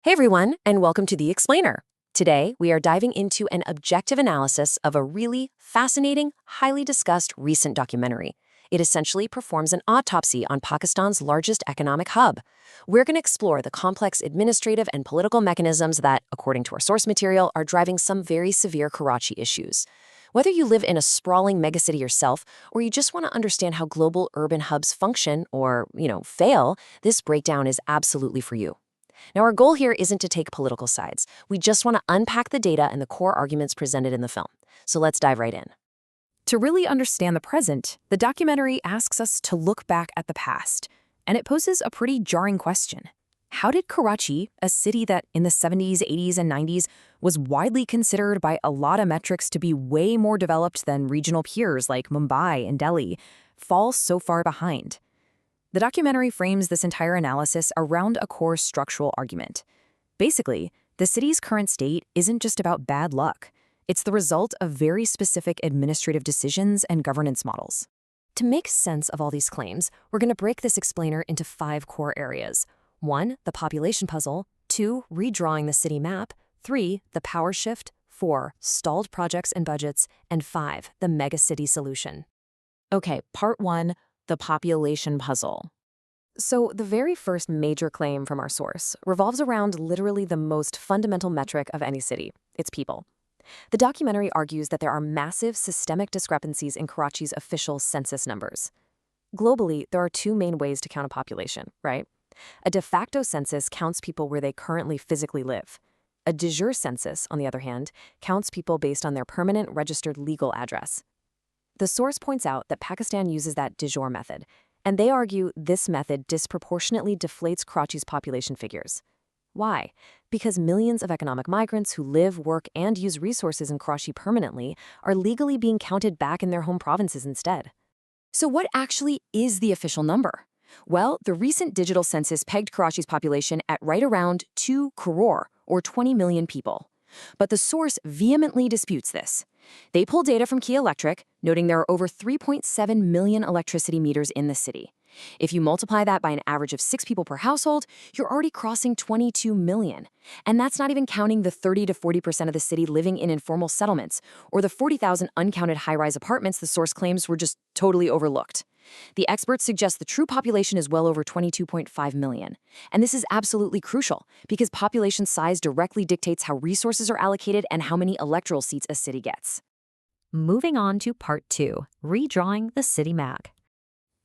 Hey everyone, and welcome to The Explainer. Today, we are diving into an objective analysis of a really fascinating, highly discussed recent documentary. It essentially performs an autopsy on Pakistan's largest economic hub. We're going to explore the complex administrative and political mechanisms that, according to our source material, are driving some very severe Karachi issues. Whether you live in a sprawling megacity yourself, or you just want to understand how global urban hubs function or, fail, this breakdown is absolutely for you. Now, our goal here isn't to take political sides. We just want to unpack the data and the core arguments presented in the film. So let's dive right in. To really understand the present, the documentary asks us to look back at the past, and it poses a pretty jarring question. How did Karachi, a city that in the 70s, 80s, and 90s was widely considered by a lot of metrics to be way more developed than regional peers like Mumbai and Delhi, fall so far behind? The documentary frames this entire analysis around a core structural argument. Basically, the city's current state isn't just about bad luck. It's the result of very specific administrative decisions and governance models. To make sense of all these claims, we're going to break this explainer into 5 core areas. 1, the population puzzle. 2, redrawing the city map. 3, the power shift. 4, stalled projects and budgets. And 5, the megacity solution. Okay, part 1. The population puzzle. So the very first major claim from our source revolves around literally the most fundamental metric of any city, its people. The documentary argues that there are massive systemic discrepancies in Karachi's official census numbers. Globally, there are 2 main ways to count a population, right? A de facto census counts people where they currently physically live. A de-Jure census, on the other hand, counts people based on their permanent registered legal address. The source points out that Pakistan uses that De-Jure method, and they argue this method disproportionately deflates Karachi's population figures. Why? Because millions of economic migrants who live, work, and use resources in Karachi permanently are legally being counted back in their home provinces instead. So what actually is the official number? Well, the recent digital census pegged Karachi's population at right around 2 crore, or 20 million people. But the source vehemently disputes this. They pull data from Key Electric, noting there are over 3.7 million electricity meters in the city. If you multiply that by an average of 6 people per household, you're already crossing 22 million. And that's not even counting the 30 to 40% of the city living in informal settlements, or the 40,000 uncounted high-rise apartments the source claims were just totally overlooked. The experts suggest the true population is well over 22.5 million. And this is absolutely crucial, because population size directly dictates how resources are allocated and how many electoral seats a city gets. Moving on to part 2, redrawing the city map.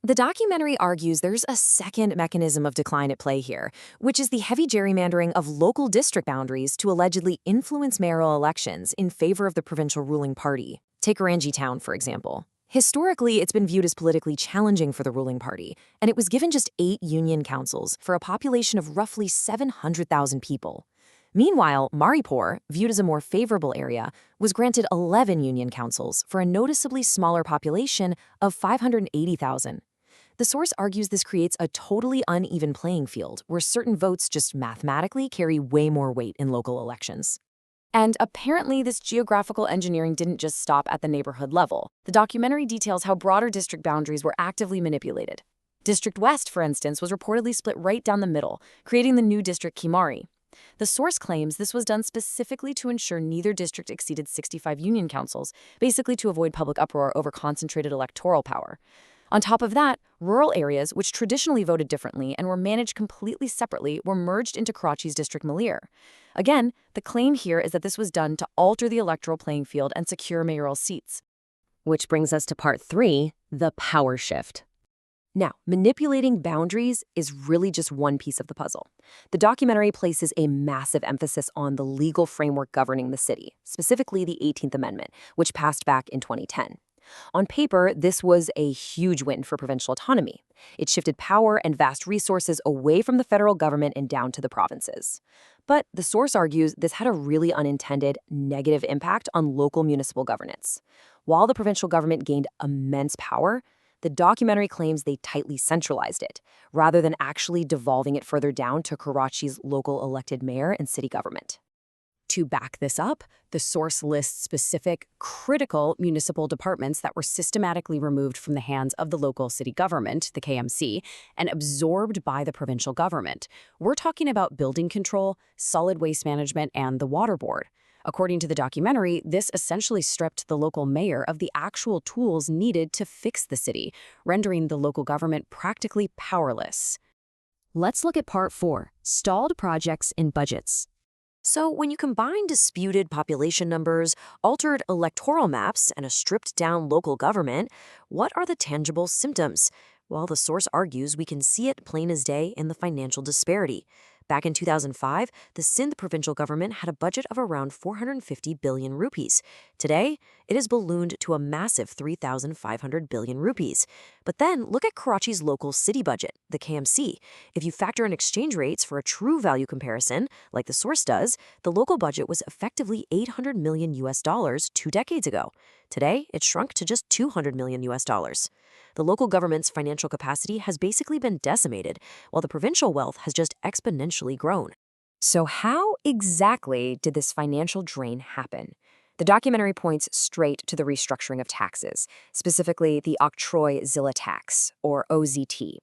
The documentary argues there's a second mechanism of decline at play here, which is the heavy gerrymandering of local district boundaries to allegedly influence mayoral elections in favor of the provincial ruling party. Take Karachi town, for example. Historically, it's been viewed as politically challenging for the ruling party, and it was given just 8 union councils for a population of roughly 700,000 people. Meanwhile, Maripur, viewed as a more favorable area, was granted 11 union councils for a noticeably smaller population of 580,000. The source argues this creates a totally uneven playing field where certain votes just mathematically carry way more weight in local elections. And apparently this geographical engineering didn't just stop at the neighborhood level. The documentary details how broader district boundaries were actively manipulated. District West, for instance, was reportedly split right down the middle, creating the new District Kimari. The source claims this was done specifically to ensure neither district exceeded 65 union councils, basically to avoid public uproar over concentrated electoral power. On top of that, rural areas, which traditionally voted differently and were managed completely separately, were merged into Karachi's District Malir. Again, the claim here is that this was done to alter the electoral playing field and secure mayoral seats. Which brings us to part 3, the power shift. Now, manipulating boundaries is really just one piece of the puzzle. The documentary places a massive emphasis on the legal framework governing the city, specifically the 18th Amendment, which passed back in 2010. On paper, this was a huge win for provincial autonomy. It shifted power and vast resources away from the federal government and down to the provinces. But the source argues this had a really unintended negative impact on local municipal governance. While the provincial government gained immense power, the documentary claims they tightly centralized it, rather than actually devolving it further down to Karachi's local elected mayor and city government. To back this up, the source lists specific, critical municipal departments that were systematically removed from the hands of the local city government, the KMC, and absorbed by the provincial government. We're talking about building control, solid waste management, and the water board. According to the documentary, this essentially stripped the local mayor of the actual tools needed to fix the city, rendering the local government practically powerless. Let's look at Part 4, Stalled Projects in Budgets. So when you combine disputed population numbers, altered electoral maps, and a stripped-down local government, what are the tangible symptoms? Well, the source argues we can see it plain as day in the financial disparity. Back in 2005, the Sindh provincial government had a budget of around 450 billion rupees. Today, it has ballooned to a massive 3,500 billion rupees. But then look at Karachi's local city budget, the KMC. If you factor in exchange rates for a true value comparison, like the source does, the local budget was effectively 800 million US dollars 2 decades ago. Today, it shrunk to just 200 million US dollars. The local government's financial capacity has basically been decimated, while the provincial wealth has just exponentially grown. So how exactly did this financial drain happen? The documentary points straight to the restructuring of taxes, specifically the Octroi Zilla tax, or OZT.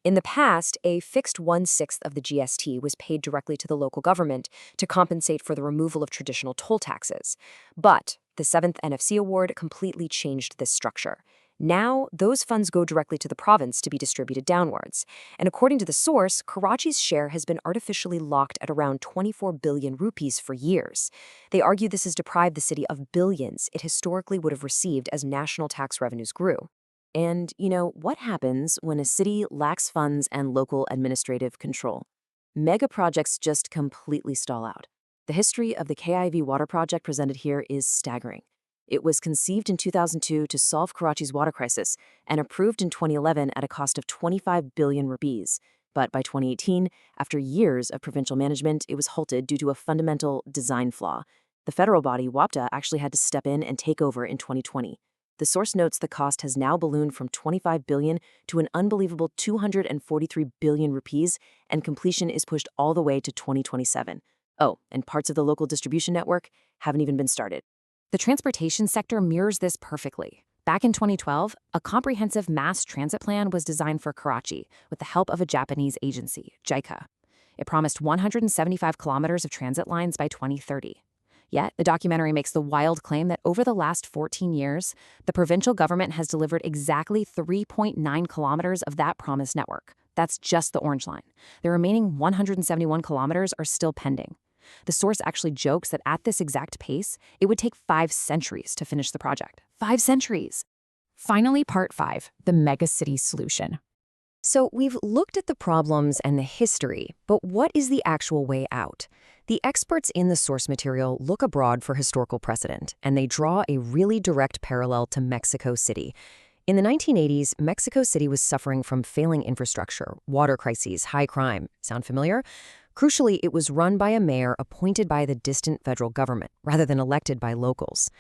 In the past, a fixed 1/6 of the GST was paid directly to the local government to compensate for the removal of traditional toll taxes. But the 7th NFC award completely changed this structure. Now, those funds go directly to the province to be distributed downwards. And according to the source, Karachi's share has been artificially locked at around 24 billion rupees for years. They argue this has deprived the city of billions it historically would have received as national tax revenues grew. And, what happens when a city lacks funds and local administrative control? Mega projects just completely stall out. The history of the KIV water project presented here is staggering. It was conceived in 2002 to solve Karachi's water crisis and approved in 2011 at a cost of 25 billion rupees. But by 2018, after years of provincial management, it was halted due to a fundamental design flaw. The federal body, WAPDA, actually had to step in and take over in 2020. The source notes the cost has now ballooned from 25 billion to an unbelievable 243 billion rupees, and completion is pushed all the way to 2027. Oh, and parts of the local distribution network haven't even been started. The transportation sector mirrors this perfectly. Back in 2012, a comprehensive mass transit plan was designed for Karachi with the help of a Japanese agency, JICA. It promised 175 kilometers of transit lines by 2030. Yet, the documentary makes the wild claim that over the last 14 years, the provincial government has delivered exactly 3.9 kilometers of that promised network. That's just the orange line. The remaining 171 kilometers are still pending. The source actually jokes that at this exact pace, it would take 5 centuries to finish the project. 5 centuries! Finally, Part 5, the megacity solution. So we've looked at the problems and the history, but what is the actual way out? The experts in the source material look abroad for historical precedent, and they draw a really direct parallel to Mexico City. In the 1980s, Mexico City was suffering from failing infrastructure, water crises, high crime. Sound familiar? Crucially, it was run by a mayor appointed by the distant federal government, rather than elected by locals.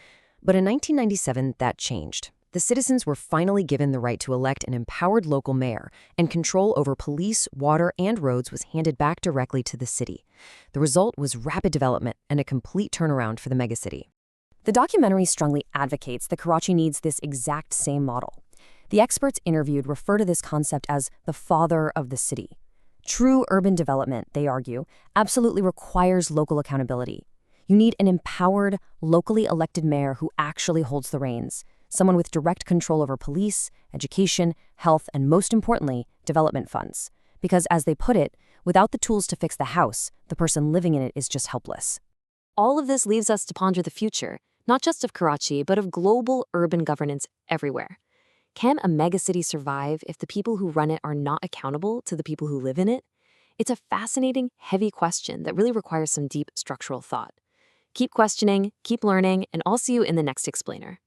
But in 1997, that changed. The citizens were finally given the right to elect an empowered local mayor, and control over police, water, and roads was handed back directly to the city. The result was rapid development and a complete turnaround for the megacity. The documentary strongly advocates that Karachi needs this exact same model. The experts interviewed refer to this concept as the father of the city. True urban development, they argue, absolutely requires local accountability. You need an empowered, locally elected mayor who actually holds the reins, someone with direct control over police, education, health, and most importantly, development funds. Because as they put it, without the tools to fix the house, the person living in it is just helpless. All of this leaves us to ponder the future, not just of Karachi, but of global urban governance everywhere. Can a megacity survive if the people who run it are not accountable to the people who live in it? It's a fascinating, heavy question that really requires some deep structural thought. Keep questioning, keep learning, and I'll see you in the next explainer.